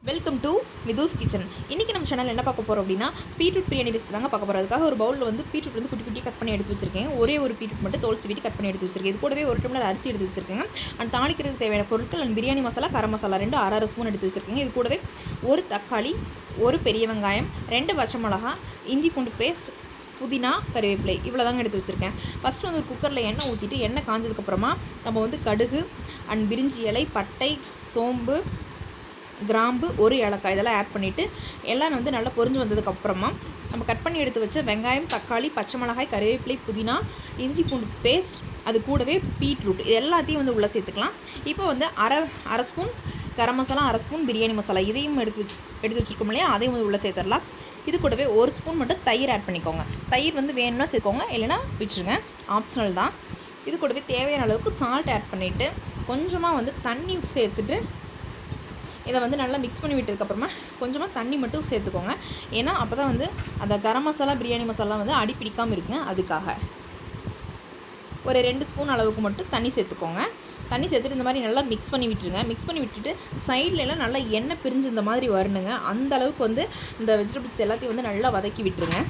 Welcome to மிதுஸ் kitchen. இன்றைக்கி நம்ம channel என்ன பார்க்க போகிறோம் அப்படின்னா பீட்ரூட் பிரியாணி ரெசிபி தாங்க பார்க்க போகிறோம். அதுக்காக ஒரு பவுலில் வந்து பீட்ரூட் வந்து குட்டி குட்டி கட் பண்ணி எடுத்து வச்சிருக்கேன். ஒரே ஒரு பீட்ரூட் மட்டும் தோல் சீவிட்டு கட் பண்ணி எடுத்து வச்சிருக்கேன். இது கூடவே ஒரு டம்ளர் அரிசி எடுத்து வச்சிருக்கேங்க. அண்ட் தாளிக்கிறதுக்கு தேவையான பொருட்கள் அண்ட் பிரியாணி மசாலா, கரம் மசாலா ரெண்டு அரை ஸ்பூன் எடுத்து வச்சிருக்கேங்க. இது கூடவே ஒரு தக்காளி, ஒரு பெரிய வெங்காயம், 2 பச்சை மிளகா, இஞ்சி பூண்டு பேஸ்ட், புதினா, கறிவேப்பிலை இவ்வளோ தாங்க எடுத்து வச்சுருக்கேன். ஃபஸ்ட்டு வந்து ஒரு குக்கரில் எண்ணெய் ஊற்றிட்டு எண்ணெய் காஞ்சதுக்கப்புறமா நம்ம வந்து கடுகு அண்ட் பிரிஞ்சி இலை, பட்டை, சோம்பு, கிராம்பு, ஒரு ஏலக்காய் இதெல்லாம் ஆட் பண்ணிவிட்டு எல்லாம் வந்து நல்லா பொரிஞ்சு வந்ததுக்கப்புறமா நம்ம கட் பண்ணி எடுத்து வச்ச வெங்காயம், தக்காளி, பச்சை மிளகாய், கறிவேப்பிலை, புதினா, இஞ்சி பூண்டு பேஸ்ட், அது கூடவே பீட்ரூட் இது எல்லாத்தையும் வந்து உள்ளே சேர்த்துக்கலாம். இப்போ வந்து அரை ஸ்பூன் கரம் மசாலா, அரை ஸ்பூன் பிரியாணி மசாலா இதையும் எடுத்து வச்சுருக்கோம் இல்லையா, அதையும் வந்து உள்ளே சேர்த்துடலாம். இது கூடவே ஒரு ஸ்பூன் மட்டும் தயிர் ஆட் பண்ணிக்கோங்க. தயிர் வந்து வேணும்னா சேர்த்துக்கோங்க, இல்லைன்னா விட்டுருங்க, ஆப்ஷனல் தான். இது கூடவே தேவையான அளவுக்கு சால்ட் ஆட் பண்ணிவிட்டு கொஞ்சமாக வந்து தண்ணி சேர்த்துட்டு இதை வந்து நல்லா மிக்ஸ் பண்ணி விட்டதுக்கப்புறமா கொஞ்சமாக தண்ணி மட்டும் சேர்த்துக்கோங்க. ஏன்னா அப்போ தான் வந்து அந்த கரம் மசாலா, பிரியாணி மசாலா வந்து அடி பிடிக்காமல் இருக்குங்க. அதுக்காக ஒரு 2 ஸ்பூன் அளவுக்கு மட்டும் தண்ணி சேர்த்துக்கோங்க. தண்ணி சேர்த்துட்டு இந்த மாதிரி நல்லா மிக்ஸ் பண்ணி விட்டுருங்க. மிக்ஸ் பண்ணி விட்டுட்டு சைட்லலாம் நல்லா எண்ணெய் பிரிஞ்சு இந்த மாதிரி வரணுங்க. அந்த அளவுக்கு வந்து இந்த வெஜிடபிள்ஸ் எல்லாத்தையும் வந்து நல்லா வதக்கி விட்டுருங்க.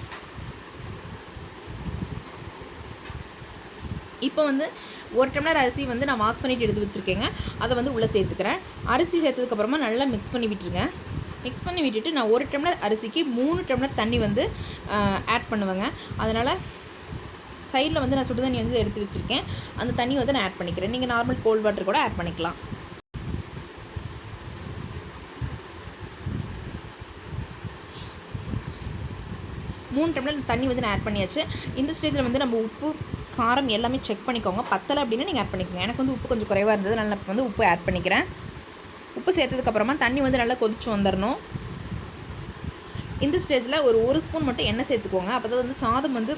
இப்போ வந்து ஒரு டம்ளர் அரிசி வந்து நான் வாஷ் பண்ணிவிட்டு எடுத்து வச்சுருக்கேங்க. அதை வந்து உள்ளே சேர்த்துக்கிறேன். அரிசி சேர்த்ததுக்கப்புறமா நல்லா மிக்ஸ் பண்ணி விட்டுருங்க. மிக்ஸ் பண்ணி விட்டுட்டு நான் 1 டம்ளர் அரிசிக்கு 3 டம்ளர் தண்ணி வந்து ஆட் பண்ணுவேங்க. அதனால் சைடில் வந்து நான் சுடு தண்ணி வந்து எடுத்து வச்சுருக்கேன். அந்த தண்ணி வந்து நான் ஆட் பண்ணிக்கிறேன். நீங்கள் நார்மல் கோல்ட் வாட்டர் கூட ஆட் பண்ணிக்கலாம். மூணு டம்ளர் தண்ணி வந்து நான் ஆட் பண்ணியாச்சு. இந்த ஸ்டேஜில் வந்து நம்ம உப்பு, காரம் எல்லாமே செக் பண்ணிக்கோங்க. பத்தலை அப்படின்னா நீங்கள் ஆட் பண்ணிக்கோங்க. எனக்கு வந்து உப்பு கொஞ்சம் குறைவாக இருந்தது, நான் இப்போ வந்து உப்பு ஆட் பண்ணிக்கிறேன். உப்பு சேர்த்ததுக்கப்புறமா தண்ணி வந்து நல்லா கொதிச்சு வந்துடணும். இந்த ஸ்டேஜில் ஒரு ஸ்பூன் மட்டும் எண்ணெய் சேர்த்துக்கோங்க. அப்போ தான் வந்து சாதம் வந்து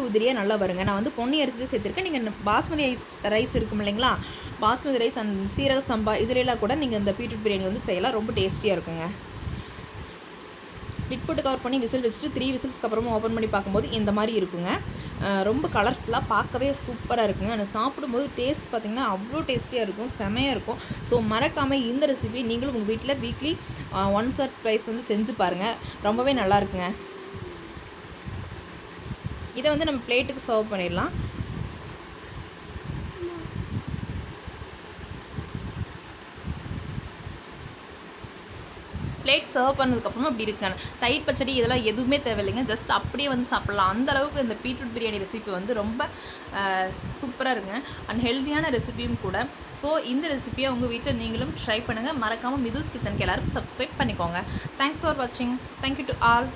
உதிரியாக நல்லா வருங்க. நான் வந்து பொன்னி அரிசி தான் சேர்த்துருக்கேன். நீங்கள் பாஸ்மதி ரைஸ் இருக்கும் இல்லைங்களா, பாஸ்மதி ரைஸ் அண்ட் சீரக சம்பா இதுலலாம் கூட நீங்கள் இந்த பீட்ரூட் பிரியாணி வந்து செய்யலாம். ரொம்ப டேஸ்டியாக இருக்குங்க. லிட் போட்டு கவர் பண்ணி விசில் வச்சுட்டு 3 விசில்ஸ்க்கு அப்புறமா ஓப்பன் பண்ணி பார்க்கும்போது இந்த மாதிரி இருக்குங்க. ரொம்ப கலர்ஃபுல்லாக பார்க்கவே சூப்பராக இருக்குங்க. ஆனால் சாப்பிடும்போது டேஸ்ட் பார்த்திங்கன்னா அவ்வளோ டேஸ்டியாக இருக்கும், செமையாக இருக்கும். ஸோ மறக்காமல் இந்த ரெசிபி நீங்களும் உங்கள் வீட்டில் வீக்லி 1 or 2 வந்து செஞ்சு பாருங்கள். ரொம்பவே நல்லா இருக்குங்க. இதை வந்து நம்ம பிளேட்டுக்கு சர்வ் பண்ணிடலாம். பிளேட் சர்வ் பண்ணதுக்கப்புறமா அப்படி இருக்காங்க. தயிர் பச்சடி இதெல்லாம் எதுவுமே தேவையில்லைங்க. ஜஸ்ட் அப்படியே வந்து சாப்பிட்லாம். அந்தளவுக்கு இந்த பீட்ரூட் பிரியாணி ரெசிபி வந்து ரொம்ப சூப்பராக இருக்குங்க. அண்ட் ஹெல்த்தியான ரெசிபியும் கூட. ஸோ இந்த ரெசிபியை உங்கள் வீட்டில் நீங்களும் ட்ரை பண்ணுங்கள். மறக்காமல் மிதுஸ் கிச்சனுக்கு எல்லோரும் சப்ஸ்கிரைப் பண்ணிக்கோங்க. தேங்க்ஸ் ஃபார் வாட்சிங். Thank you to all.